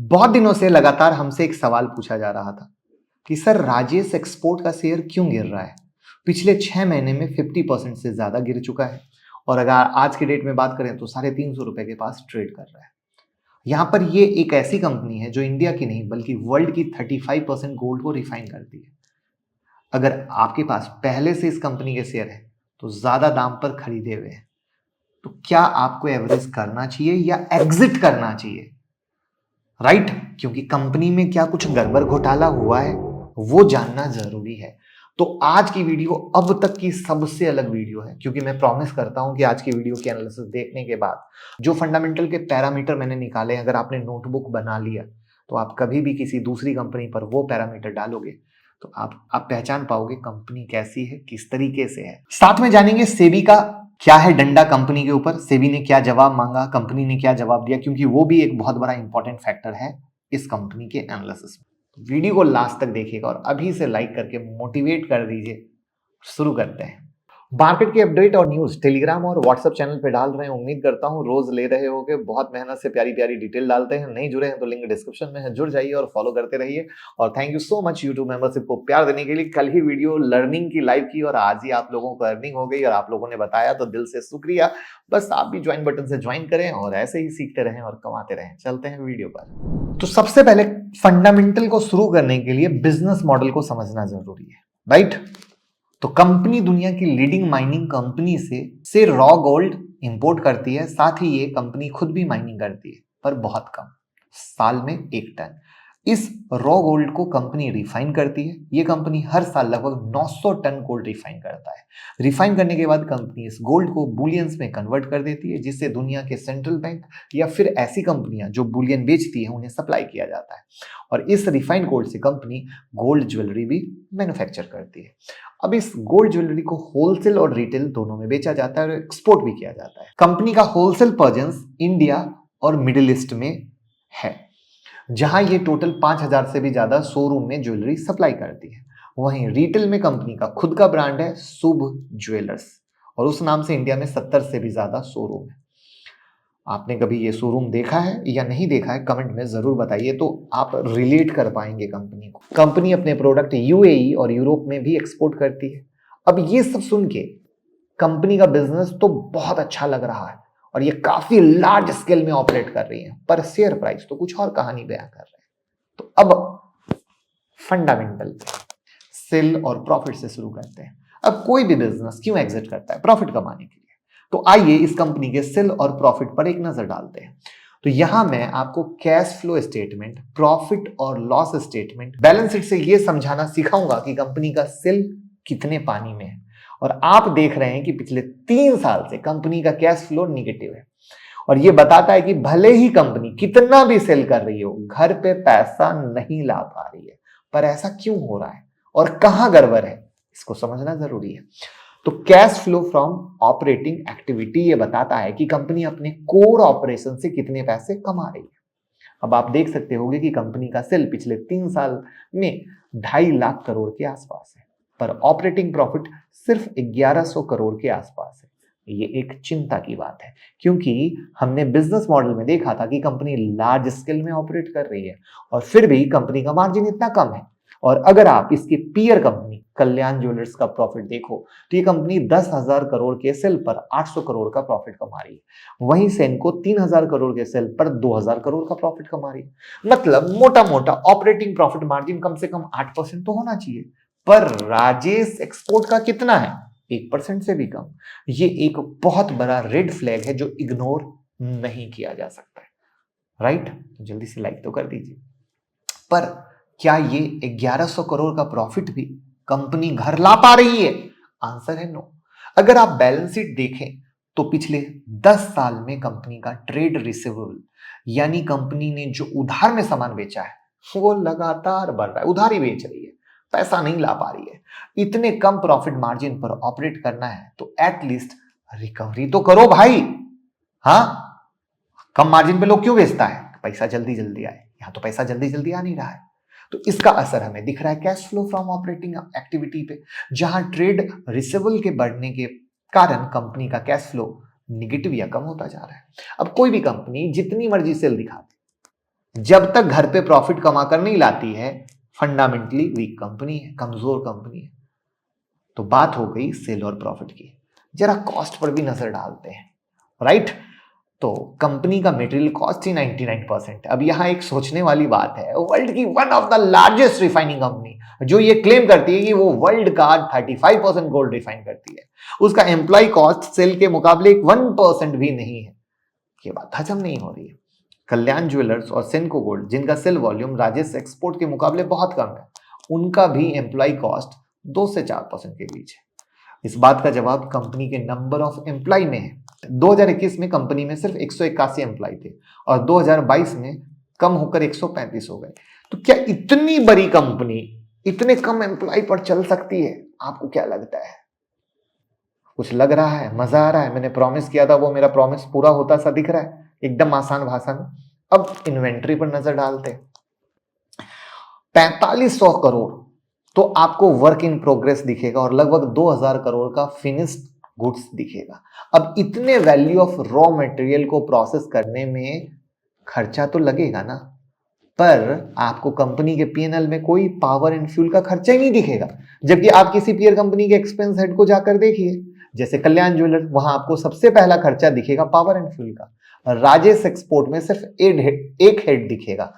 बहुत दिनों से लगातार हमसे एक सवाल पूछा जा रहा था कि सर राजेश एक्सपोर्ट का शेयर क्यों गिर रहा है। पिछले 6 महीने में 50% से ज्यादा गिर चुका है और अगर आज की डेट में बात करें तो ₹350 के पास ट्रेड कर रहा है। यहाँ पर ये एक ऐसी कंपनी है जो इंडिया की नहीं बल्कि वर्ल्ड की 35% गोल्ड को रिफाइन करती है। अगर आपके पास पहले से इस कंपनी के शेयर है तो ज्यादा दाम पर खरीदे हुए हैं, तो क्या आपको एवरेज करना चाहिए या एग्जिट करना चाहिए? राइट, क्योंकि कंपनी में क्या कुछ गड़बड़ घोटाला हुआ है वो जानना जरूरी है। तो आज की वीडियो अब तक की सबसे अलग वीडियो है, क्योंकि मैं प्रॉमिस करता हूं कि आज की वीडियो की एनालिसिस देखने के बाद जो फंडामेंटल के पैरामीटर मैंने निकाले, अगर आपने नोटबुक बना लिया तो आप कभी भी किसी दूसरी कंपनी पर वो पैरामीटर डालोगे तो आप पहचान पाओगे कंपनी कैसी है, किस तरीके से है। साथ में जानेंगे सेबी का क्या है डंडा कंपनी के ऊपर, सेबी ने क्या जवाब मांगा, कंपनी ने क्या जवाब दिया, क्योंकि वो भी एक बहुत बड़ा इंपॉर्टेंट फैक्टर है इस कंपनी के एनालिसिस में। वीडियो को लास्ट तक देखिएगा और अभी से लाइक करके मोटिवेट कर दीजिए। शुरू करते हैं। मार्केट की अपडेट और न्यूज टेलीग्राम और व्हाट्सएप चैनल पे डाल रहे हैं, उम्मीद करता हूं रोज ले रहे होगे। बहुत मेहनत से प्यारी प्यारी डिटेल डालते हैं। नहीं जुड़े हैं तो लिंक डिस्क्रिप्शन में है, जुड़ जाइए और फॉलो करते रहिए। और thank you so much YouTube membership को प्यार देने के लिए। कल ही वीडियो लर्निंग की लाइव की और आज ही आप लोगों को अर्निंग हो गई और आप लोगों ने बताया तो दिल से शुक्रिया। बस आप भी ज्वाइन बटन से ज्वाइन करें और ऐसे ही सीखते रहें और कमाते रहें। चलते हैं वीडियो पर। तो सबसे पहले फंडामेंटल को शुरू करने के लिए बिजनेस मॉडल को समझना जरूरी है, राइट। तो कंपनी दुनिया की लीडिंग माइनिंग कंपनी से रॉ गोल्ड इंपोर्ट करती है। साथ ही ये कंपनी खुद भी माइनिंग करती है, पर बहुत कम, साल में 1 टन। इस रॉ गोल्ड को कंपनी रिफाइन करती है। ये कंपनी हर साल लगभग 900 टन गोल्ड रिफाइन करता है। रिफाइन करने के बाद कंपनी इस गोल्ड को बुलियंस में कन्वर्ट कर देती है, जिससे दुनिया के सेंट्रल बैंक या फिर ऐसी कंपनियां जो बुलियन बेचती है उन्हें सप्लाई किया जाता है। और इस रिफाइंड गोल्ड से कंपनी गोल्ड ज्वेलरी भी मैन्युफैक्चर करती है। अब इस गोल्ड ज्वेलरी को होलसेल और रिटेल दोनों में बेचा जाता है और एक्सपोर्ट भी किया जाता है। कंपनी का होलसेल प्रेजेंस इंडिया और मिडिल ईस्ट में है, जहां ये टोटल 5000 से भी ज्यादा शोरूम में ज्वेलरी सप्लाई करती है। वहीं रिटेल में कंपनी का खुद का ब्रांड है शुभ ज्वेलर्स, और उस नाम से इंडिया में 70 से भी ज्यादा शोरूम है। आपने कभी ये शोरूम देखा है या नहीं देखा है, कमेंट में जरूर बताइए, तो आप रिलेट कर पाएंगे कंपनी को। कंपनी अपने प्रोडक्ट यूएई और यूरोप में भी एक्सपोर्ट करती है। अब ये सब सुन के कंपनी का बिजनेस तो बहुत अच्छा लग रहा है और ये काफी लार्ज स्केल में ऑपरेट कर रही है, पर शेयर प्राइस तो कुछ और कहानी बयां कर रहे हैं। तो अब फंडामेंटल सेल और प्रॉफिट से शुरू करते हैं। अब कोई भी बिजनेस क्यों एग्जिट करता है? प्रॉफिट कमाने के लिए। तो आइए इस कंपनी के सेल और प्रॉफिट पर एक नजर डालते हैं। तो यहां मैं आपको कैश फ्लो स्टेटमेंट, प्रॉफिट और लॉस स्टेटमेंट, बैलेंस शीट से यह समझाना सिखाऊंगा कि कंपनी का सेल कितने पानी में है। और आप देख रहे हैं कि पिछले 3 साल से कंपनी का कैश फ्लो निगेटिव है, और यह बताता है कि भले ही कंपनी कितना भी सेल कर रही हो, घर पे पैसा नहीं ला पा रही है। पर ऐसा क्यों हो रहा है और कहां गड़बड़ है, इसको समझना जरूरी है। तो cash flow from operating activity ये बताता है कि कंपनी अपने कोर ऑपरेशन से कितने पैसे कमा रही है। अब आप देख सकते होंगे कि कंपनी का सेल पिछले 3 साल में 2.5 लाख करोड़ के आसपास है, पर ऑपरेटिंग प्रॉफिट सिर्फ 1100 करोड़ के आसपास है। ये एक चिंता की बात है, क्योंकि हमने बिजनेस मॉडल में देखा था कि कंपनी लार्ज स्केल में ऑपरेट कर रही है और फिर भी कंपनी का मार्जिन इतना कम है। और अगर आप इसकी पीयर कंपनी कल्याण ज्वेलर्स का प्रॉफिट देखो तो ये कंपनी 10,000 करोड़ के सेल पर 800 करोड़ का प्रॉफिट कमा रही है। वहीं सेनको 3,000 करोड़ के सेल पर 2,000 करोड़ का प्रॉफिट कमा रही है। मतलब मोटा मोटा ऑपरेटिंग प्रॉफिट मार्जिन कम से कम 8% तो होना चाहिए, पर राजेश एक्सपोर्ट का कितना है? 1% से भी कम। ये एक बहुत बड़ा रेड फ्लैग है जो इग्नोर नहीं किया जा सकता है, राइट। जल्दी से लाइक तो कर दीजिए। पर क्या ये 1100 करोड़ का प्रॉफिट भी कंपनी घर ला पा रही है? आंसर है नो। अगर आप बैलेंस शीट देखें तो पिछले 10 साल में कंपनी का ट्रेड रिसीवेबल, यानी कंपनी ने जो उधार में सामान बेचा है, वो लगातार बढ़ रहा है। उधार ही बेच रही है, पैसा नहीं ला पा रही है। इतने कम प्रॉफिट मार्जिन पर ऑपरेट करना है तो एटलीस्ट रिकवरी तो करो भाई। हाँ, कम मार्जिन पे लोग क्यों बेचता है? पैसा जल्दी जल्दी आए। यहां तो पैसा जल्दी जल्दी आ नहीं रहा है, तो इसका असर हमें दिख रहा है cash flow from operating activity पे, जहां ट्रेड रिसीवेबल के बढ़ने के कारण कंपनी का कैश फ्लो निगेटिव या कम होता जा रहा है। अब कोई भी कंपनी जितनी मर्जी सेल दिखा दे, जब तक घर पे प्रॉफिट कमा कर नहीं लाती है, फंडामेंटली वीक कंपनी है, कमजोर कंपनी है। तो बात हो गई सेल और प्रॉफिट की। जरा कॉस्ट पर भी नजर डालते हैं, राइट। तो कंपनी का मटेरियल कॉस्ट ही 99%। अब यहां एक सोचने वाली बात है, वर्ल्ड की one of the largest refining company जो ये क्लेम करती है कि वो वर्ल्ड का 35% गोल्ड रिफाइन करती है, उसका एम्प्लॉय कॉस्ट सेल के मुकाबले 1% भी नहीं है। ये बात हजम नहीं हो रही है। कल्याण ज्वेलर्स और सेनको गोल्ड, जिनका सेल वॉल्यूम राजेश एक्सपोर्ट के मुकाबले बहुत कम है, उनका भी एम्प्लॉय कॉस्ट 2 से 4% के बीच है। इस बात का जवाब कंपनी के नंबर ऑफ एम्प्लॉय में है। 2021 में कंपनी में सिर्फ 181 एम्प्लॉय थे और 2022 में कम होकर 135 हो गए। तो क्या इतनी बड़ी कंपनी इतने कम एम्प्लॉय पर चल सकती है? आपको क्या लगता है? कुछ लग रहा है, मजा आ रहा है? मैंने प्रॉमिस किया था, वो मेरा प्रॉमिस पूरा होता सा दिख रहा है एकदम आसान भाषा में। अब इन्वेंट्री पर नजर डालते हैं। 4500 करोड़ तो आपको वर्क इन प्रोग्रेस दिखेगा और लगभग 2000 करोड़ का फिनिश्ड गुड्स दिखेगा। अब इतने वैल्यू ऑफ रॉ मटेरियल को प्रोसेस करने में खर्चा तो लगेगा ना, पर आपको कंपनी के पीएनएल में कोई पावर एंड फ्यूल का खर्चा ही नहीं दिखेगा। जबकि आप किसी पीयर कंपनी के एक्सपेंस हेड को जाकर देखिए, जैसे कल्याण ज्वेलर, वहां आपको सबसे पहला खर्चा दिखेगा पावर एंड फ्यूल का। राजेश एक्सपोर्ट में सिर्फ एक हेड दिखेगा,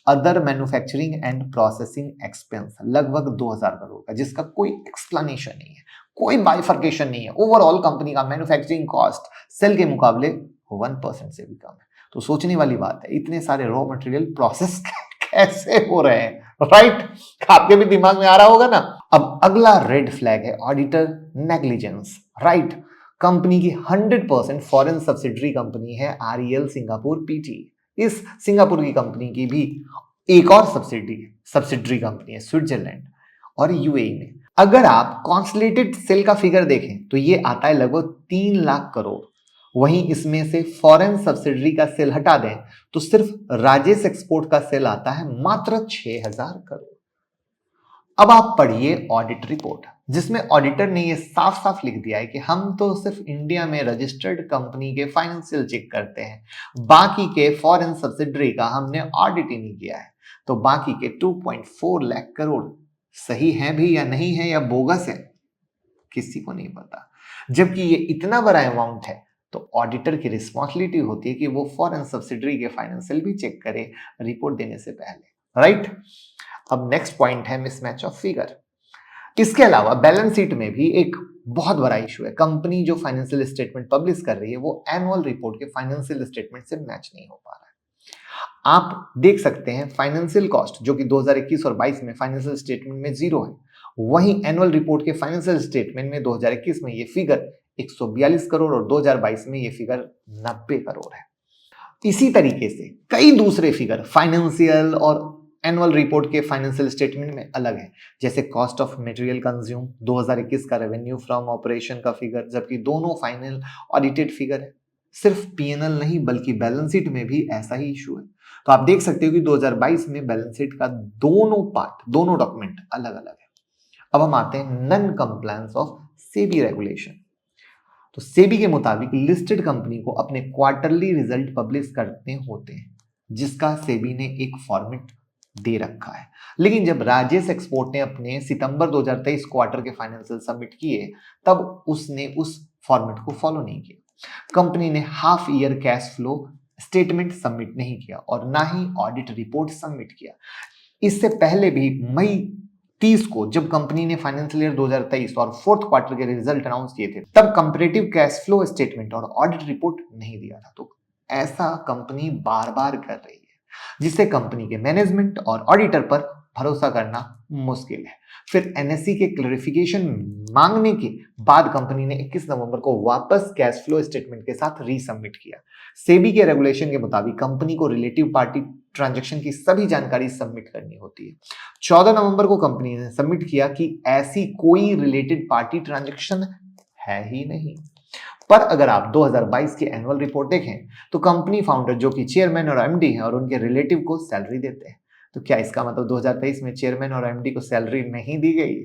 other manufacturing and processing expense, लगभग 2000 करोड़ का, जिसका कोई एक्सप्लेनेशन नहीं है, कोई बाइफर्केशन नहीं है। ओवरऑल कंपनी का मैन्युफैक्चरिंग कॉस्ट सेल के मुकाबले 1% से भी कम है। तो सोचने वाली बात है, इतने सारे रॉ मटेरियल प्रोसेस कैसे हो रहे हैं, राइट? आपके भी दिमाग में आ रहा होगा ना। अब अगला रेड फ्लैग है ऑडिटर नेग्लिजेंस, राइट। कंपनी की 100% फॉरेन सब्सिडरी कंपनी है आरईएल सिंगापुर पीटी। इस सिंगापुर की कंपनी की भी एक और सब्सिडरी कंपनी है स्विट्जरलैंड और यूएई में। अगर आप कॉन्सोलिडेटेड सेल का फिगर देखें तो ये आता है लगभग 3 लाख करोड़। वहीं इसमें से फॉरेन सब्सिडरी का सेल हटा दें तो सिर्फ राजेश एक्सपोर्ट का सेल आता है मात्र 6000 करोड़। अब आप पढ़िए ऑडिट रिपोर्ट, जिसमें ऑडिटर ने यह साफ साफ लिख दिया है कि हम तो सिर्फ इंडिया में रजिस्टर्ड कंपनी के फाइनेंशियल चेक करते हैं, बाकी के फॉरेन सब्सिडरी का हमने ऑडिट ही नहीं किया है। तो बाकी के 2.4 लाख करोड़ सही है भी या नहीं है, या बोगस है, किसी को नहीं पता। जबकि ये इतना बड़ा अमाउंट है तो ऑडिटर की रिस्पॉन्सिबिलिटी होती है कि वो फॉरेन सब्सिडरी के फाइनेंशियल भी चेक करे रिपोर्ट देने से पहले, राइट। अब नेक्स्ट पॉइंट है मिसमैच ऑफ फिगर। इसके अलावा बैलेंस शीट में भी एक बहुत बड़ा इशू है। कंपनी जो फाइनेंशियल स्टेटमेंट पब्लिश कर रही है वो एनुअल रिपोर्ट के फाइनेंशियल स्टेटमेंट से मैच नहीं हो पा रहा है। आप देख सकते हैं फाइनेंशियल कॉस्ट जो कि 2021 और 22 में फाइनेंशियल स्टेटमेंट में 0 है, वहीं एनुअल रिपोर्ट के फाइनेंशियल स्टेटमेंट में 2021 में ये फिगर 142 करोड़ और 2022 में ये फिगर 90 करोड़ है। इसी तरीके से कई दूसरे फिगर फाइनेंशियल और एनुअल रिपोर्ट के फाइनेंशियल स्टेटमेंट में अलग है, जैसे कॉस्ट ऑफ मटेरियल कंज्यूम, 2021 का रेवेन्यू फ्रॉम ऑपरेशन का फिगर, जबकि दोनों फाइनल ऑडिटेड फिगर है। सिर्फ पीएनएल नहीं बल्कि बैलेंस शीट में भी ऐसा ही इशू है। तो आप देख सकते हो कि 2022 में बैलेंस शीट का दोनों डॉक्यूमेंट अलग अलग है। अब हम आते हैं non compliance of SEBI regulation. तो सेबी के मुताबिक लिस्टेड कंपनी को अपने क्वार्टरली रिजल्ट पब्लिश करने होते हैं, जिसका सेबी ने एक फॉर्मेट दे रखा है। लेकिन जब राजेश एक्सपोर्ट ने अपने सितंबर 2023 क्वार्टर के फाइनेंशियल सबमिट किए, तब उसने उस फॉर्मेट को फॉलो नहीं किया। कंपनी ने half year cash flow statement submit नहीं किया और ना ही ऑडिट रिपोर्ट सबमिट किया। इससे पहले भी मई 30 को जब कंपनी ने फाइनेंशियल ईयर 2023 और फोर्थ क्वार्टर के रिजल्ट अनाउंस किए थे, तब कंपैरेटिव कैश फ्लो स्टेटमेंट और ऑडिट रिपोर्ट नहीं दिया था। तो ऐसा कंपनी बार बार कर रही है, जिससे कंपनी के मैनेजमेंट और ऑडिटर पर भरोसा करना मुश्किल है। फिर एनएससी के क्लैरिफिकेशन मांगने के बाद कंपनी ने 21 नवंबर को वापस कैश फ्लो स्टेटमेंट के साथ रीसबमिट किया। सेबी के रेगुलेशन के मुताबिक कंपनी को रिलेटिव पार्टी ट्रांजैक्शन की सभी जानकारी सबमिट करनी होती है। 14 नवंबर को कंपनी ने सबमिट किया कि ऐसी कोई रिलेटेड पार्टी ट्रांजैक्शन है ही नहीं। पर अगर आप 2022 की एनुअल रिपोर्ट देखें तो कंपनी फाउंडर जो कि चेयरमैन और एमडी हैं और उनके रिलेटिव को सैलरी देते हैं। तो क्या इसका मतलब 2023 में चेयरमैन और एमडी को सैलरी नहीं दी गई?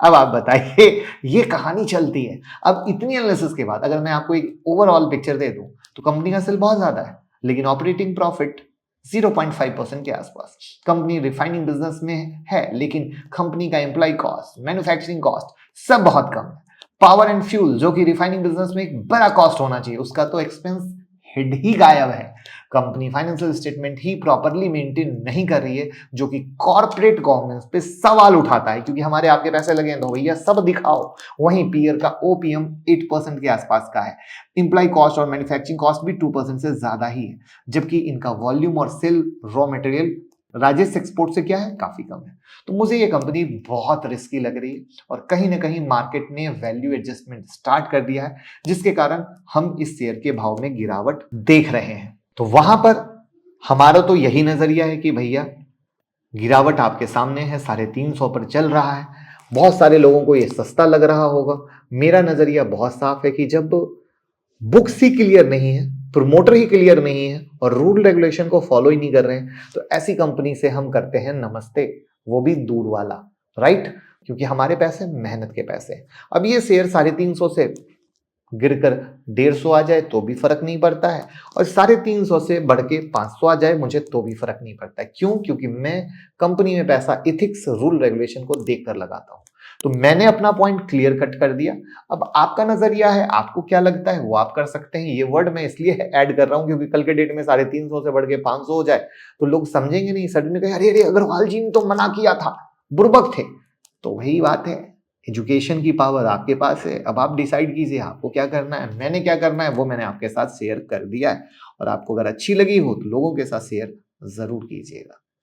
अब आप बताइए, ये कहानी चलती है। अब इतनी एनालिसिस के बाद अगर मैं आपको एक ओवरऑल पिक्चर दे दूं तो कंपनी का सेल बहुत ज्यादा है, लेकिन ऑपरेटिंग प्रॉफिट 0.5% के आसपास। कंपनी रिफाइनिंग बिजनेस में है लेकिन कंपनी का एम्प्लॉय कॉस्ट, मैन्युफैक्चरिंग कॉस्ट सब बहुत कम है। पावर एंड फ्यूल जो कि रिफाइनिंग बिजनेस में एक बड़ा कॉस्ट होना चाहिए, उसका तो एक्सपेंस हेड ही गायब है। कंपनी फाइनेंशियल स्टेटमेंट ही प्रॉपरली मेंटेन नहीं कर रही है, जो कि कॉर्पोरेट गवर्नेंस पे सवाल उठाता है, क्योंकि हमारे आपके पैसे लगे हैं तो भैया सब दिखाओ। वहीं पीयर का ओपीएम 8% के आसपास का है। इंप्लॉय कॉस्ट और मैन्युफैक्चरिंग कॉस्ट भी 2% से ज्यादा ही है, जबकि इनका वॉल्यूम और सेल रॉ मटेरियल राजेश एक्सपोर्ट से क्या है, काफी कम है। तो मुझे ये कंपनी बहुत रिस्की लग रही है और कहीं ना कहीं मार्केट ने वैल्यू एडजस्टमेंट स्टार्ट कर दिया है, जिसके कारण हम इस शेयर के भाव में गिरावट देख रहे हैं। तो वहां पर हमारा तो यही नजरिया है कि भैया गिरावट आपके सामने है, 350 पर चल रहा है। बहुत सारे लोगों को ये सस्ता लग रहा होगा। मेरा नजरिया बहुत साफ है कि जब बुक्स ही क्लियर नहीं है, प्रमोटर ही क्लियर नहीं है और रूल रेगुलेशन को फॉलो ही नहीं कर रहे हैं, तो ऐसी कंपनी से हम करते हैं नमस्ते, वो भी दूर वाला, राइट? क्योंकि हमारे पैसे मेहनत के पैसे हैं। अब ये शेयर 350 से गिरकर 150 आ जाए तो भी फर्क नहीं पड़ता है, और 350 से बढ़ के 500 आ जाए मुझे तो भी फर्क नहीं पड़ता है। क्यों? क्योंकि मैं कंपनी में पैसा इथिक्स, रूल रेगुलेशन को देखकर लगाता हूं। तो मैंने अपना पॉइंट क्लियर कट कर दिया। अब आपका नजरिया है, आपको क्या लगता है वो आप कर सकते हैं। ये वर्ड मैं इसलिए ऐड कर रहा हूं क्योंकि कल के डेट में 350 से बढ़ के 500 हो जाए तो लोग समझेंगे नहीं, सडन कहे अरे अरे अग्रवाल जी ने तो मना किया था, बुर्बक थे। तो वही बात है, एजुकेशन की पावर आपके पास है। अब आप डिसाइड कीजिए आपको क्या करना है। मैंने क्या करना है वो मैंने आपके साथ शेयर कर दिया है, और आपको अगर अच्छी लगी हो तो लोगों के साथ शेयर जरूर कीजिएगा।